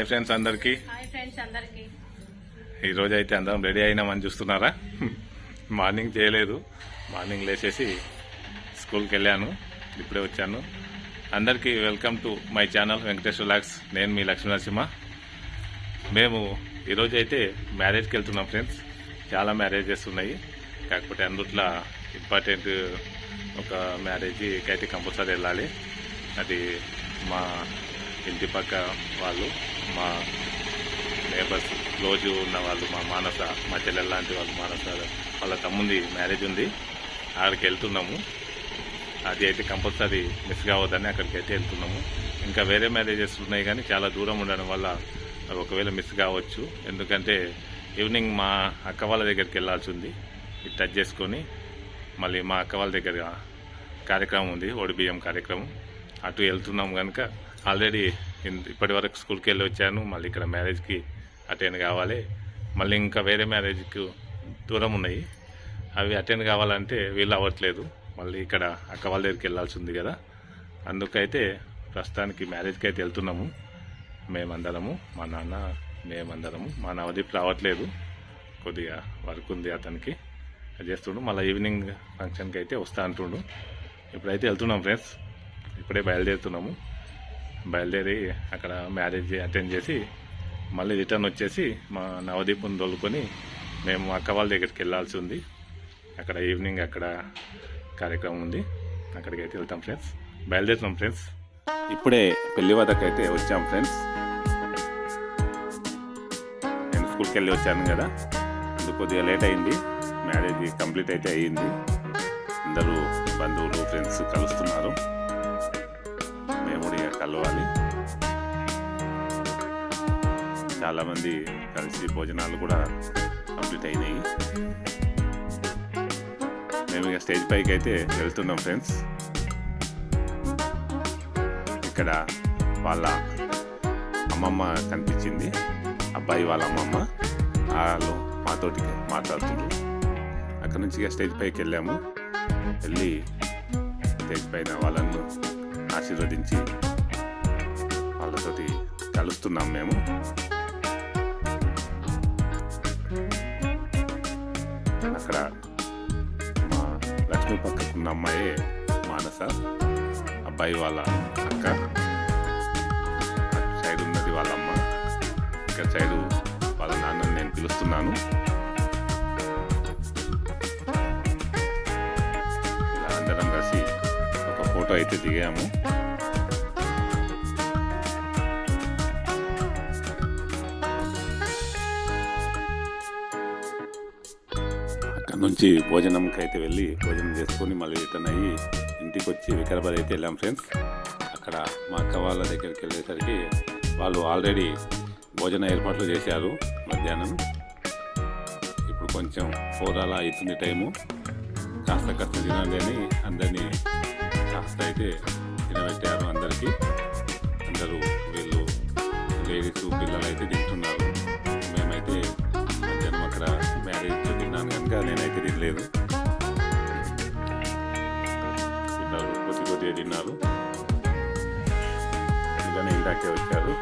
Hi friends అందరికి ఈరోజు అయితే అందరం రెడీ అయినామని చూస్తున్నారా. మార్నింగ్ చేయలేదు, మార్నింగ్ లేచేసి స్కూల్కి వెళ్ళాను, ఇప్పుడే వచ్చాను. అందరికీ welcome to my channel Venkatesh vlogs. నేను మీ లక్ష్మీ నరసింహ. మేము ఈరోజు అయితే మ్యారేజ్కి వెళ్తున్నాం ఫ్రెండ్స్. చాలా మ్యారేజెస్ ఉన్నాయి, కాకపోతే అందుట్లో ఇంపార్టెంట్ ఒక మ్యారేజ్కి అయితే కంపల్సరీ వెళ్ళాలి. అది మా ఇంటి పక్క వాళ్ళు, మా నేబర్స్, క్లోజ్ ఉన్న వాళ్ళు, మా మానస, మా చెల్లెల లాంటి వాళ్ళు, మానస వాళ్ళ తమ్ముంది మ్యారేజ్ ఉంది, అక్కడికి వెళ్తున్నాము. అది అయితే కంపల్సరీ మిస్ కావద్దని అక్కడికి అయితే వెళ్తున్నాము. ఇంకా వేరే మ్యారేజెస్ ఉన్నాయి కానీ చాలా దూరం ఉండడం వల్ల ఒకవేళ మిస్ కావచ్చు. ఎందుకంటే ఈవినింగ్ మా అక్క వాళ్ళ దగ్గరికి వెళ్ళాల్సి ఉంది. ఇది టచ్ చేసుకొని మళ్ళీ మా అక్క వాళ్ళ దగ్గర కార్యక్రమం ఉంది, ODBM కార్యక్రమం, అటు వెళ్తున్నాం. కనుక ఆల్రెడీ ఇప్పటి వరకు స్కూల్కి వెళ్ళి వచ్చాను, మళ్ళీ ఇక్కడ మ్యారేజ్కి అటెండ్ కావాలి. మళ్ళీ ఇంకా వేరే మ్యారేజ్కి దూరం ఉన్నాయి, అవి అటెండ్ కావాలంటే వీలు అవ్వట్లేదు. మళ్ళీ ఇక్కడ అక్క వాళ్ళ దగ్గరికి వెళ్ళాల్సి ఉంది కదా, అందుకైతే ప్రస్తుతానికి మ్యారేజ్కి అయితే వెళ్తున్నాము. మేమందరము, మా నాన్న, మేమందరము. మా నవదీప్ రావట్లేదు, కొద్దిగా వర్క్ ఉంది అతనికి, అది చేస్తుండు. మళ్ళీ ఈవినింగ్ ఫంక్షన్కి అయితే వస్తా అంటుండు. ఇప్పుడైతే వెళ్తున్నాం ఫ్రెండ్స్, ఇప్పుడే బయలుదేరుతున్నాము. బయలుదేరి అక్కడ మ్యారేజ్ అటెండ్ చేసి మళ్ళీ రిటర్న్ వచ్చేసి మా నవదీప్ని తోలుకొని మేము అక్క వాళ్ళ దగ్గరికి వెళ్ళాల్సి ఉంది. అక్కడ ఈవినింగ్ అక్కడ కార్యక్రమం ఉంది, అక్కడికి అయితే వెళ్తాం ఫ్రెండ్స్. బయలుదేరుతున్నాం ఫ్రెండ్స్. ఇప్పుడే పెళ్లి వద్దకు అయితే వచ్చాం ఫ్రెండ్స్. నేను స్కూల్కి వెళ్ళి వచ్చాను కదా, అందుకు కొద్దిగా లేట్ అయింది. మ్యారేజ్ కంప్లీట్ అయితే అయ్యింది. అందరూ బంధువులు, ఫ్రెండ్స్ కలుస్తున్నారు. మేము కూడా కలవాలి. చాలామంది కలిసి భోజనాలు కూడా కంప్లీట్ అయినాయి. మేము ఇక స్టేజ్ పైకి అయితే వెళ్తున్నాం ఫ్రెండ్స్. ఇక్కడ వాళ్ళ అమ్మమ్మ కనిపించింది, అబ్బాయి వాళ్ళ అమ్మమ్మ. వాళ్ళు మాతోటి మాట్లాడుతున్నారు. అక్కడ నుంచి ఇక స్టేజ్ పైకి వెళ్ళాము. వెళ్ళి స్టేజ్ పైన వాళ్ళను ఆశీర్వదించి వాళ్ళతోటి కలుస్తున్నాం మేము. అక్కడ మా లక్ష్మి పక్కకున్న అమ్మాయి మానస, అబ్బాయి వాళ్ళ అక్క, అటు సైడ్ ఉన్నది వాళ్ళ అమ్మ, ఇక్కడ సైడు వాళ్ళ నాన్నని నేను పిలుస్తున్నాను. ఇలా అందరం కలిసి ఒక ఫోటో అయితే దిగాము. అక్కడ నుంచి భోజనంకి అయితే వెళ్ళి భోజనం చేసుకొని మళ్ళీ రిటర్న్ అయ్యి ఇంటికి వచ్చి వికారాబాద్ అయితే వెళ్ళాం ఫ్రెండ్స్. అక్కడ మా అక్క వాళ్ళ దగ్గరికి వెళ్ళేసరికి వాళ్ళు ఆల్రెడీ భోజన ఏర్పాట్లు చేశారు మధ్యాహ్నం. ఇప్పుడు కొంచెం 4 అలా అవుతుంది టైము. కాస్త తినండి అని అందరినీ కాస్త అయితే తినబెట్టారు అందరికీ. అందరూ వీళ్ళు లేడీస్, పిల్లలు అయితే తింటున్నారు. మేమైతే మధ్యాహ్నం అక్కడ మ్యారేజ్లో తిన్నాను కనుక నేనైతే తినలేదు. తిన్నారు, కొద్దిగా తిన్నారు. ఇలానే ఇందాకే వచ్చారు.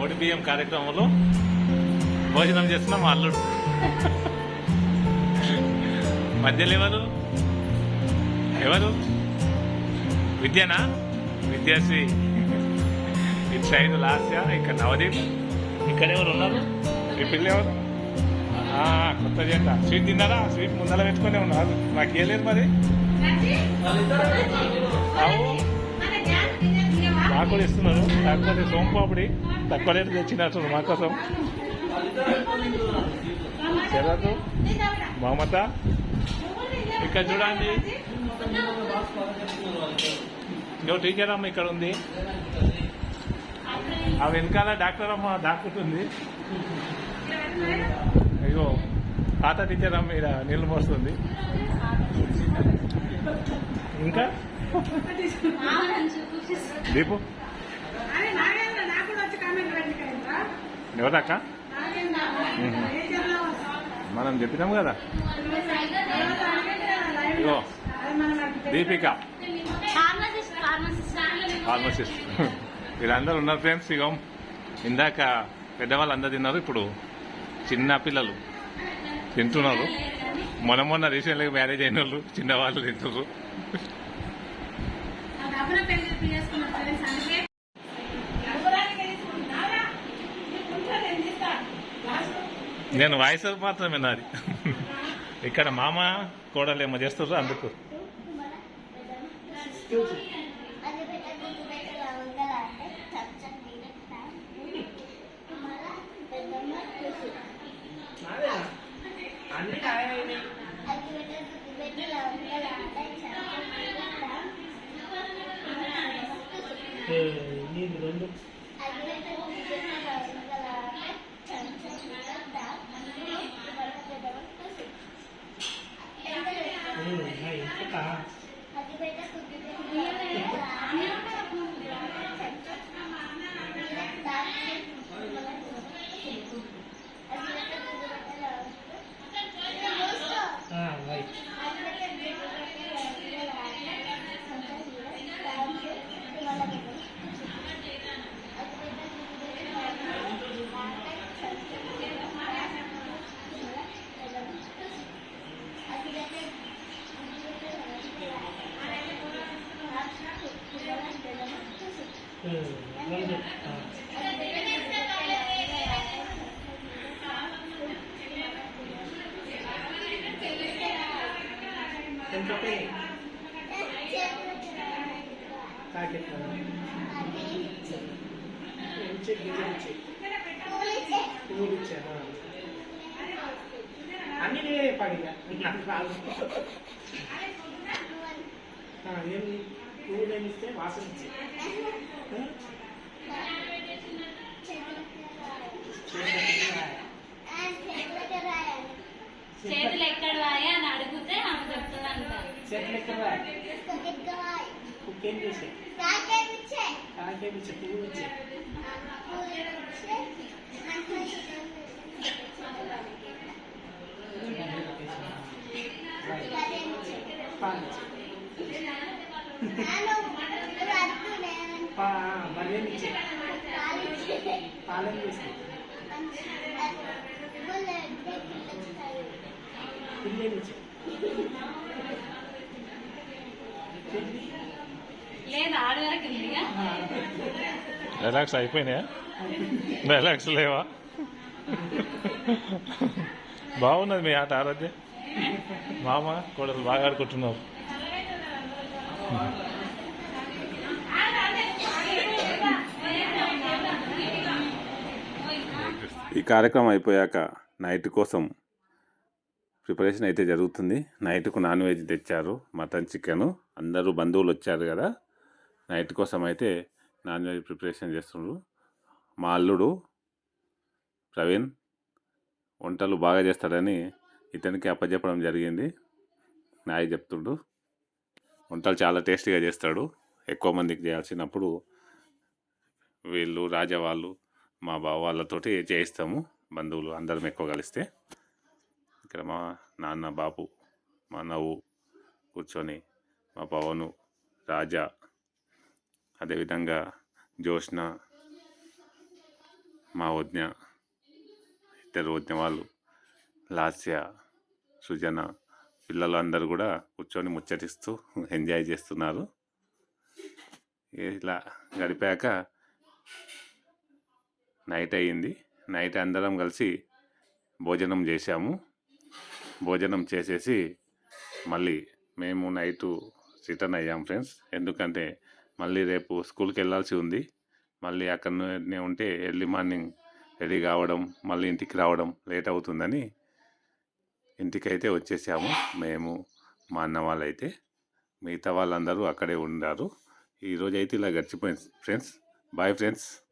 ODBM కార్యక్రమంలో భోజనం చేస్తున్నాం మా అల్లుడు. మధ్యలో ఎవరు విద్యనా? విద్యాశ్రీ. ఇటు సైడ్ లాస్య, ఇక్కడ నవదీప్. ఇక్కడ ఎవరు ఉన్నారు? ఈ పిల్ల ఎవరు? కొత్త జంట. స్వీట్ తిన్నారా? స్వీట్ ముందర పెట్టుకునే ఉన్నారు. నాకు ఇవ్వలేదు మరి. నాకు కూడా ఇస్తున్నారు, కాకపోతే సోంపాపిడి తక్కువ రేటు తెచ్చినట్టు మా కోసం. శరత్, మమత ఇక్కడ చూడండి. ఇంకో టీచర్ అమ్మ ఇక్కడ ఉంది. ఆ వెనకాల డాక్టర్ అమ్మ డాక్టర్తుంది. అయ్యో పాత టీచర్ అమ్మ ఇక్కడ నీళ్ళు మోస్తుంది. ఇంకా దీపు ఎవరక్క? మనం చెప్పినాం కదా. ఇగో దీపిక ఫార్మసిస్ట్. వీళ్ళందరూ ఉన్నారు ఫ్రెండ్స్. ఇగో ఇందాక పెద్దవాళ్ళు అందరు తిన్నారు, ఇప్పుడు చిన్న పిల్లలు తింటున్నారు. మొన్న రీసెంట్గా మ్యారేజ్ అయిన వాళ్ళు చిన్నవాళ్ళు తింటున్నారు. నేను వాయిస్ మాత్రం వినాలి. ఇక్కడ మామ కోడలు ఏమో చేస్తారు అందుకు. రెండు అన్ని నేనే పడిగా నాకు రాదు. ఏం పువ్వు నేమిస్తే వాసన ఇచ్చే చేతులు ఎక్కడ వాయి అని అడిగితే ఆమె చెప్తుంది అంట. చేతులు ఎక్కడ వాయి కుక్కేం చేసే కాకేమిచ్చే పువ్వు ఇచ్చే మరేమి ఇచ్చే పాలన చేస్తే పిల్లేమిచ్చే లేదు ఆడ వరకు రిలాక్స్ అయిపోయినాయా? రిలాక్స్ లేవా? బాగున్నది మీ ఆట. ఆరోగ్య మామ కోడలు బాగా ఆడుకుంటున్నావు. ఈ కార్యక్రమం అయిపోయాక నైట్ కోసం ప్రిపరేషన్ అయితే జరుగుతుంది. నైట్కు నాన్ వెజ్ తెచ్చారు, మటన్ చికెను. అందరూ బంధువులు వచ్చారు కదా, నైట్ కోసం అయితే నాన్ వెజ్ ప్రిపరేషన్ చేస్తున్నారు. మా అల్లుడు ప్రవీణ్ వంటలు బాగా చేస్తాడని ఇతనికి అప్పచెప్పడం జరిగింది. నాయి చెప్తుండు వంటలు చాలా టేస్టీగా చేస్తాడు. ఎక్కువ మందికి చేయాల్సినప్పుడు వీళ్ళు రాజా వాళ్ళు మా బావ వాళ్ళతోటి చేయిస్తాము. బంధువులు అందరం ఎక్కువ కలిస్తే. ఇక్కడ మా నాన్న బాపు, మా నవ్వు కూర్చొని, మా పవను, రాజా, అదేవిధంగా జోష్న, మా వదిన ఇద్దరు వదిన వాళ్ళు, లాస్య, సుజన, పిల్లలు అందరూ కూడా కూర్చొని ముచ్చటిస్తూ ఎంజాయ్ చేస్తున్నారు. ఇలా గడిపాక నైట్ అయ్యింది. నైట్ అందరం కలిసి భోజనం చేశాము. భోజనం చేసేసి మళ్ళీ మేము నైటు రిటర్న్ అయ్యాం ఫ్రెండ్స్. ఎందుకంటే మళ్ళీ రేపు స్కూల్కి వెళ్ళాల్సి ఉంది. మళ్ళీ అక్కడనే ఉంటే ఎర్లీ మార్నింగ్ రెడీ కావడం, మళ్ళీ ఇంటికి రావడం లేట్ అవుతుందని ఇంటికైతే వచ్చేసాము. మేము, మా అన్న వాళ్ళైతే, మిగతా వాళ్ళందరూ అక్కడే ఉన్నారు. ఈరోజైతే ఇలా గడిచిపోయింది ఫ్రెండ్స్. Bye friends.